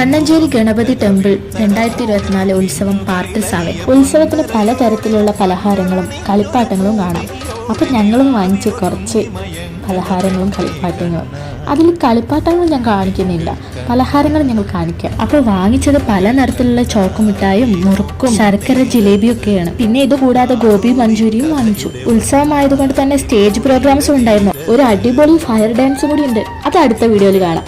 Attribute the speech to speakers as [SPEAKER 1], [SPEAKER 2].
[SPEAKER 1] Kannancheri Ganapathi temple 2024 ഉത്സവം part 7. ഉത്സവത്തിന് പലതരത്തിലുള്ള പലഹാരങ്ങളും കളിപ്പാട്ടങ്ങളും കാണാം. അപ്പം ഞങ്ങളും വാങ്ങിച്ചു കുറച്ച് പലഹാരങ്ങളും കളിപ്പാട്ടങ്ങളും. അതിൽ കളിപ്പാട്ടങ്ങൾ ഞാൻ കാണിക്കുന്നില്ല, പലഹാരങ്ങൾ ഞങ്ങൾ കാണിക്കാം. അപ്പോൾ വാങ്ങിച്ചത് പല നിറത്തിലുള്ള ചോക്കുമിഠായും മുറുക്കും ശർക്കര ജിലേബിയും ഒക്കെയാണ്. പിന്നെ ഇത് കൂടാതെ ഗോപി മഞ്ചൂരിയും വാങ്ങിച്ചു. ഉത്സവമായതുകൊണ്ട് തന്നെ സ്റ്റേജ് പ്രോഗ്രാംസും ഉണ്ടായിരുന്നു. ഒരു അടിപൊളി ഫയർ ഡാൻസും കൂടി ഉണ്ട്. അത് അടുത്ത വീഡിയോയിൽ കാണാം.